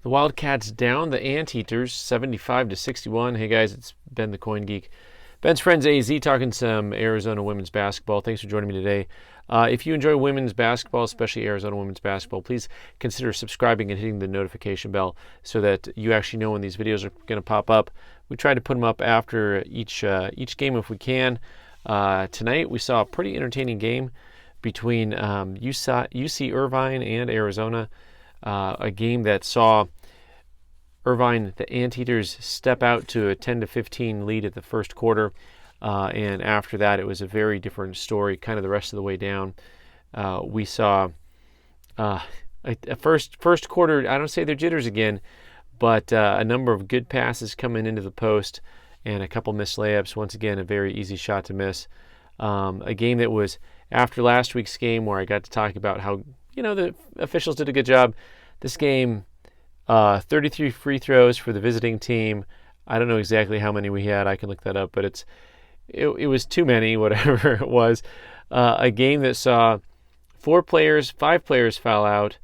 The Wildcats down the Anteaters 75-61. Hey guys, it's Ben the Coin Geek. Ben's Friends AZ talking some Arizona women's basketball. Thanks for joining me today. If you enjoy women's basketball, especially Arizona women's basketball, please consider subscribing and hitting the notification bell so that you actually know when these videos are going to pop up. We try to put them up after each game if we can. Tonight we saw a pretty entertaining game between UC Irvine and Arizona. A game that saw Irvine, the Anteaters, step out to a 10-15 lead at the first quarter, and after that it was a very different story kind of the rest of the way down. We saw a first quarter, I don't say they're jitters again, but a number of good passes coming into the post and a couple missed layups. Once again, a very easy shot to miss. A game that was after last week's game where I got to talk about how the officials did a good job. This game, 33 free throws for the visiting team. I don't know exactly how many we had. I can look that up, but it was too many, whatever it was. A game that saw 5 players foul out,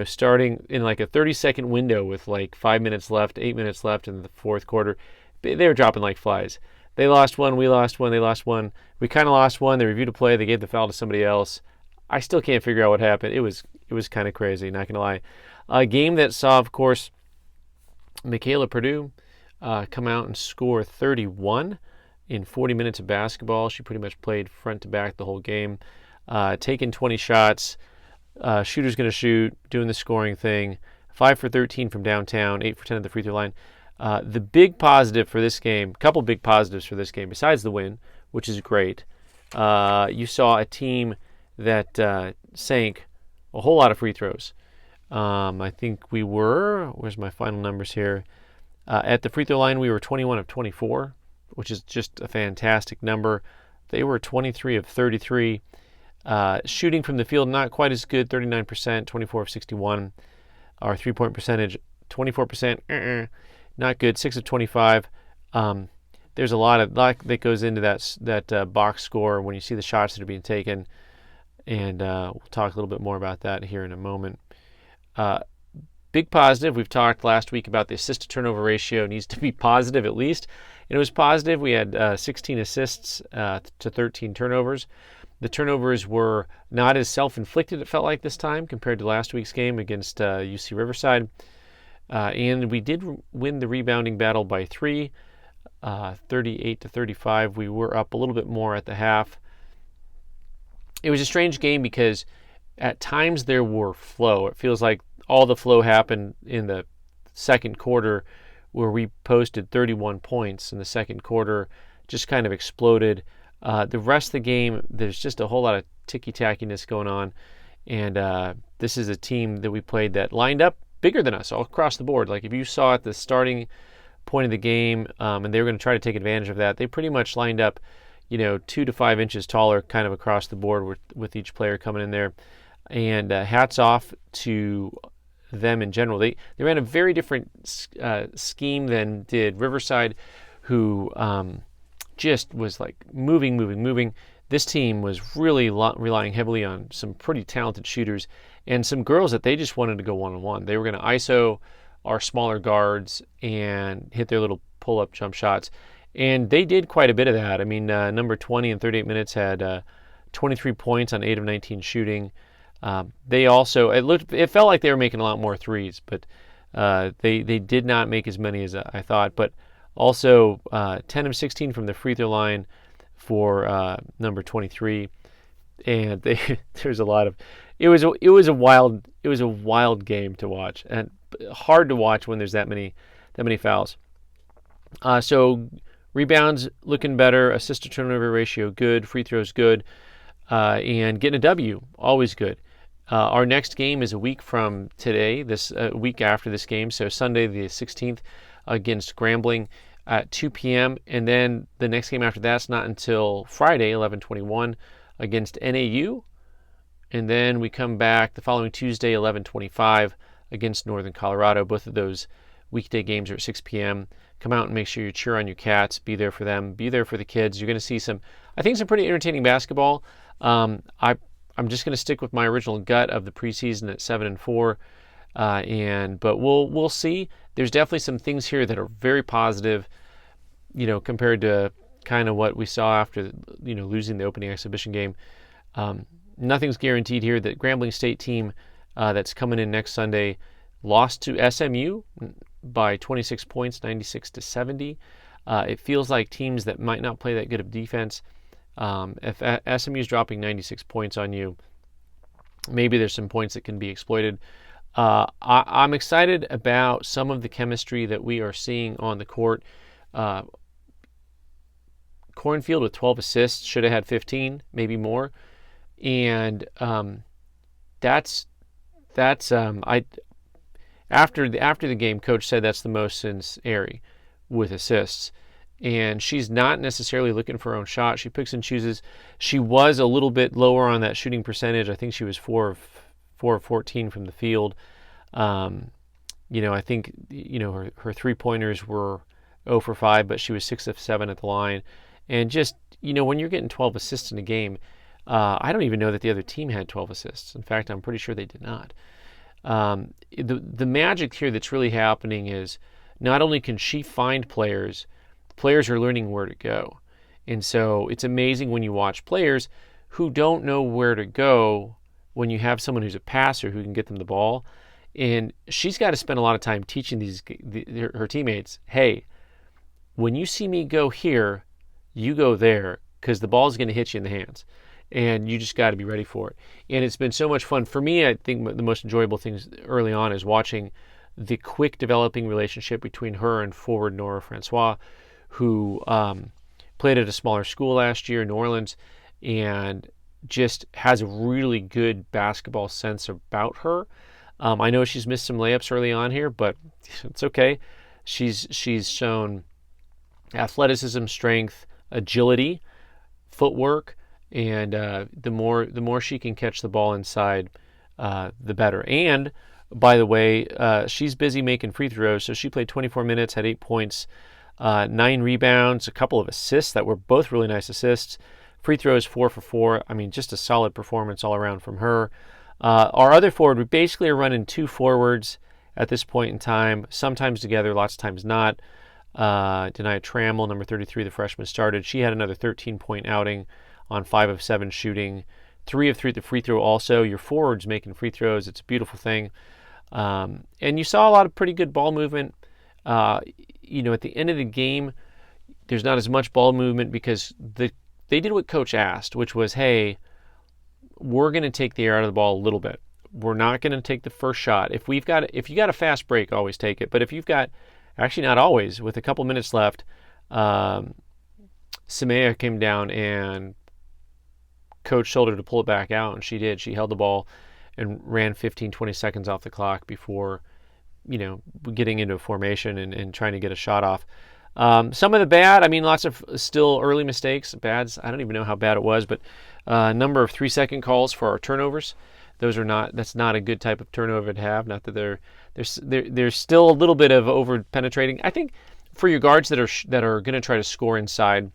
starting in like a 30-second window with like 5 minutes left, 8 minutes left in the fourth quarter. They were dropping like flies. They lost one, we lost one, they lost one. We kind of lost one. They reviewed a play. They gave the foul to somebody else. I still can't figure out what happened. It was kind of crazy, not going to lie. A game that saw, of course, Michaela Purdue come out and score 31 in 40 minutes of basketball. She pretty much played front to back the whole game, taking 20 shots. Shooter's going to shoot, doing the scoring thing. 5 for 13 from downtown, 8 for 10 at the free throw line. The big positive for this game, a couple big positives for this game, besides the win, which is great, you saw a team that sank a whole lot of free throws. I think we were, where's my final numbers here? At the free throw line, we were 21 of 24, which is just a fantastic number. They were 23 of 33. Shooting from the field, not quite as good, 39%, 24 of 61. Our three-point percentage, 24%, not good, 6 of 25. There's a lot that goes into that box score when you see the shots that are being taken. And we'll talk a little bit more about that here in a moment. Big positive, we've talked last week about the assist-to-turnover ratio. It needs to be positive at least. And it was positive. We had 16 assists to 13 turnovers. The turnovers were not as self-inflicted, it felt like this time, compared to last week's game against UC Riverside. And we did win the rebounding battle by 3, 38-35. We were up a little bit more at the half. It was a strange game because at times there were flow. It feels like all the flow happened in the second quarter where we posted 31 points in the second quarter, just kind of exploded. The rest of the game, there's just a whole lot of ticky-tackiness going on. And this is a team that we played that lined up bigger than us all across the board. Like if you saw at the starting point of the game and they were going to try to take advantage of that, they pretty much lined up 2 to 5 inches taller kind of across the board with each player coming in there. And hats off to them in general. They ran a very different scheme than did Riverside, who just was like moving. This team was really relying heavily on some pretty talented shooters and some girls that they just wanted to go one-on-one. They were going to ISO our smaller guards and hit their little pull-up jump shots. And they did quite a bit of that. I mean, number 20 in 38 minutes had 23 points on 8 of 19 shooting. They also, it felt like they were making a lot more threes, but they did not make as many as I thought. But also 10 of 16 from the free throw line for number 23. And there's a lot of, it was a wild game to watch, and hard to watch when there's that many fouls. So rebounds looking better, assist to turnover ratio good, free throws good, and getting a W always good. Our next game is a week from today, this week after this game, so Sunday the 16th against Grambling at 2 p.m. And then the next game after that's not until Friday, 11/21, against NAU. And then we come back the following Tuesday, 11/25, against Northern Colorado. Both of those weekday games are at 6 p.m. Come out and make sure you cheer on your Cats. Be there for them. Be there for the kids. You're going to see some pretty entertaining basketball. I'm just going to stick with my original gut of the preseason at 7-4. But we'll see. There's definitely some things here that are very positive, compared to kind of what we saw after losing the opening exhibition game. Nothing's guaranteed here. The Grambling State team that's coming in next Sunday lost to SMU by 26 points, 96-70. It feels like teams that might not play that good of defense, if SMU is dropping 96 points on you, maybe there's some points that can be exploited. I'm excited about some of the chemistry that we are seeing on the court. Cornfield with 12 assists, should have had 15, maybe more. And after the game, coach said that's the most since Aerie with assists. And she's not necessarily looking for her own shot. She picks and chooses. She was a little bit lower on that shooting percentage. I think she was 4 of 14 from the field. I think her 3-pointers were 0 for 5, but she was 6 of 7 at the line. And just when you're getting 12 assists in a game, I don't even know that the other team had 12 assists. In fact, I'm pretty sure they did not. The magic here that's really happening is not only can she find players are learning where to go. And so it's amazing when you watch players who don't know where to go when you have someone who's a passer who can get them the ball. And she's got to spend a lot of time teaching her teammates, hey, when you see me go here, you go there, because the ball is going to hit you in the hands. And you just got to be ready for it. And it's been so much fun. For me, I think the most enjoyable things early on is watching the quick developing relationship between her and forward Nora Francois, who played at a smaller school last year in New Orleans and just has a really good basketball sense about her. I know she's missed some layups early on here, but it's okay. She's shown athleticism, strength, agility, footwork, and the more she can catch the ball inside, the better. And by the way, she's busy making free throws, so she played 24 minutes, had 8 points, 9 rebounds, a couple of assists that were both really nice assists. Free throws 4 for 4. I mean, just a solid performance all around from her. Our other forward, we basically are running 2 forwards at this point in time, sometimes together, lots of times not. Denia Trammell, number 33, the freshman, started. She had another 13-point outing on 5 of 7 shooting. 3 of 3 at the free throw also. Your forwards making free throws. It's a beautiful thing. And you saw a lot of pretty good ball movement. At the end of the game, there's not as much ball movement because they did what coach asked, which was, hey, we're going to take the air out of the ball a little bit. We're not going to take the first shot. If you got a fast break, always take it. But if you've got, actually not always, with a couple minutes left, Samea came down and coach told her to pull it back out, and she did. She held the ball and ran 15, 20 seconds off the clock before getting into a formation and trying to get a shot off. Some of the bad, lots of still early mistakes. Bads, I don't even know how bad it was, but a number of 3-second calls for our turnovers. That's not a good type of turnover to have. Not that there's still a little bit of over penetrating. I think for your guards that are going to try to score inside,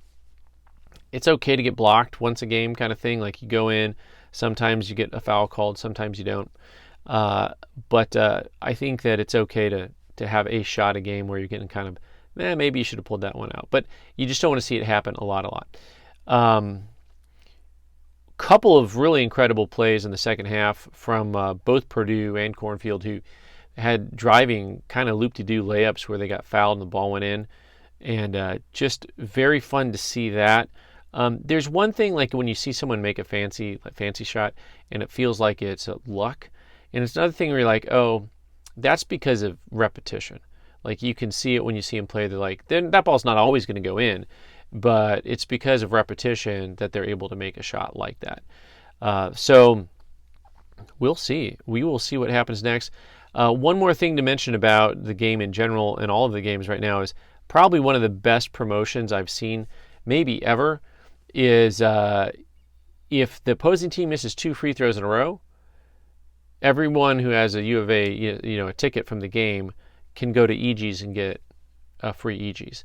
it's okay to get blocked once a game kind of thing. Like you go in, sometimes you get a foul called, sometimes you don't. But I think that it's okay to have a shot a game where you're getting kind of, maybe you should have pulled that one out. But you just don't want to see it happen a lot. Couple of really incredible plays in the second half from both Purdue and Cornfield, who had driving kind of loop-de-doo layups where they got fouled and the ball went in. And just very fun to see that. There's one thing, like when you see someone make a fancy shot and it feels like it's luck. And it's another thing where you're like, oh, that's because of repetition. Like you can see it when you see them play. They're like, that ball's not always going to go in, but it's because of repetition that they're able to make a shot like that. So we'll see. We will see what happens next. One more thing to mention about the game in general and all of the games right now is probably one of the best promotions I've seen, maybe ever, is if the opposing team misses 2 free throws in a row, everyone who has a U of A, a ticket from the game can go to EG's and get free EG's.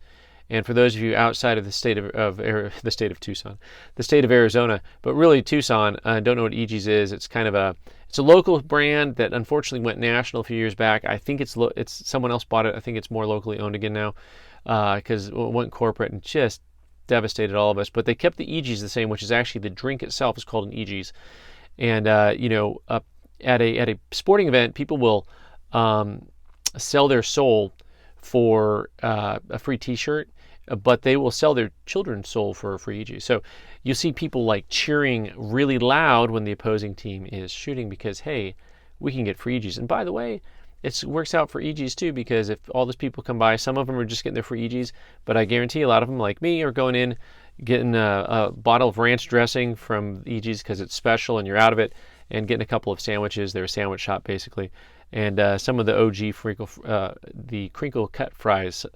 And for those of you outside of the state the state of Tucson, the state of Arizona, but really Tucson, don't know what EG's is. It's kind of it's a local brand that unfortunately went national a few years back. I think it's someone else bought it. I think it's more locally owned again now because it went corporate and just devastated all of us. But they kept the EG's the same, which is actually the drink itself is called an EG's. And at a sporting event, people will sell their soul for a free T-shirt, but they will sell their children's soul for a free EG. So you'll see people like cheering really loud when the opposing team is shooting because, hey, we can get free EGs. And by the way, it works out for EGs too because if all those people come by, some of them are just getting their free EGs, but I guarantee a lot of them, like me, are going in, getting a bottle of ranch dressing from EGs because it's special and you're out of it, and getting a couple of sandwiches. They're a sandwich shop basically. And some of the OG the crinkle cut fries,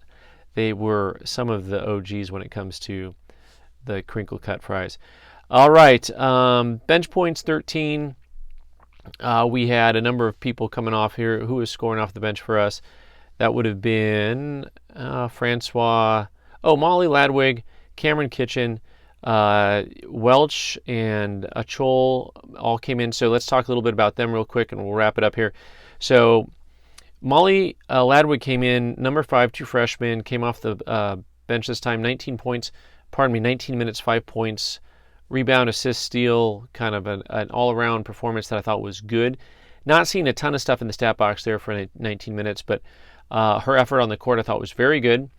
they were some of the OGs when it comes to the crinkle cut fries. All right, bench points 13. We had a number of people coming off here. Who was scoring off the bench for us? That would have been Francois. Oh, Molly Ladwig, Cameron Kitchen, Welch, and Achol all came in. So let's talk a little bit about them real quick, and we'll wrap it up here. So Molly Ladwig came in, number 5, true freshman, came off the bench this time, 19 minutes, 5 points, rebound, assist, steal, kind of an all-around performance that I thought was good. Not seeing a ton of stuff in the stat box there for 19 minutes, but her effort on the court I thought was very good.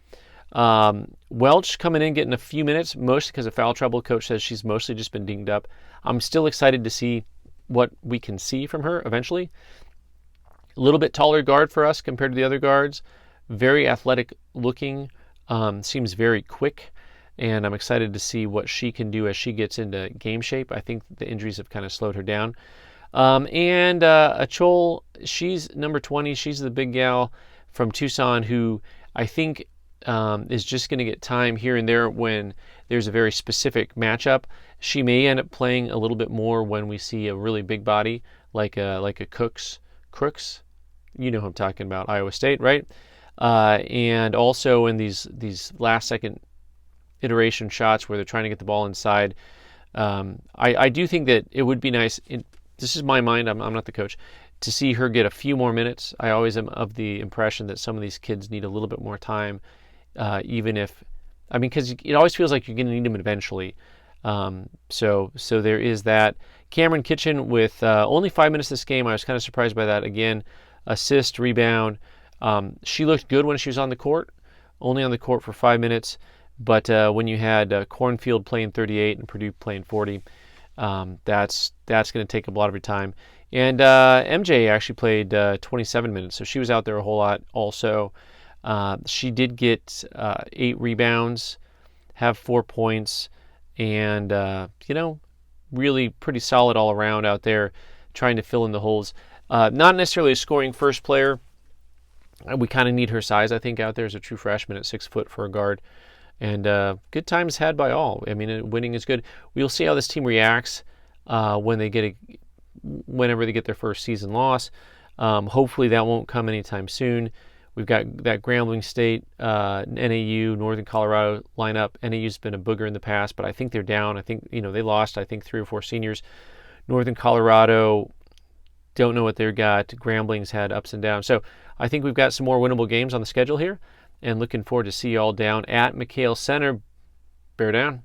Welch coming in, getting a few minutes, mostly because of foul trouble. Coach says she's mostly just been dinged up. I'm still excited to see what we can see from her eventually. A little bit taller guard for us compared to the other guards. Very athletic looking. Seems very quick. And I'm excited to see what she can do as she gets into game shape. I think the injuries have kind of slowed her down. And Achol, she's number 20. She's the big gal from Tucson who I think is just going to get time here and there when there's a very specific matchup. She may end up playing a little bit more when we see a really big body like a Crooks, you know who I'm talking about, Iowa State, right? And also in these last second iteration shots where they're trying to get the ball inside. I do think that it would be nice, this is my mind, I'm not the coach, to see her get a few more minutes. I always am of the impression that some of these kids need a little bit more time, because it always feels like you're going to need them eventually. So there is that. Cameron Kitchen with only 5 minutes this game. I was kind of surprised by that. Again, assist, rebound. She looked good when she was on the court, only on the court for 5 minutes. But when you had Cornfield playing 38 and Purdue playing 40, that's going to take up a lot of your time. And MJ actually played 27 minutes, so she was out there a whole lot also. She did get 8 rebounds, have 4 points, and, really pretty solid all around out there trying to fill in the holes. Not necessarily a scoring first player. We kind of need her size, I think, out there as a true freshman at 6 foot for a guard. And good times had by all. I mean, winning is good. We'll see how this team reacts whenever they get their first season loss. Hopefully that won't come anytime soon. We've got that Grambling State, NAU, Northern Colorado lineup. NAU's been a booger in the past, but I think they're down. I think, they lost, 3 or 4 seniors. Northern Colorado, don't know what they've got. Grambling's had ups and downs. So I think we've got some more winnable games on the schedule here, and looking forward to see you all down at McHale Center. Bear down.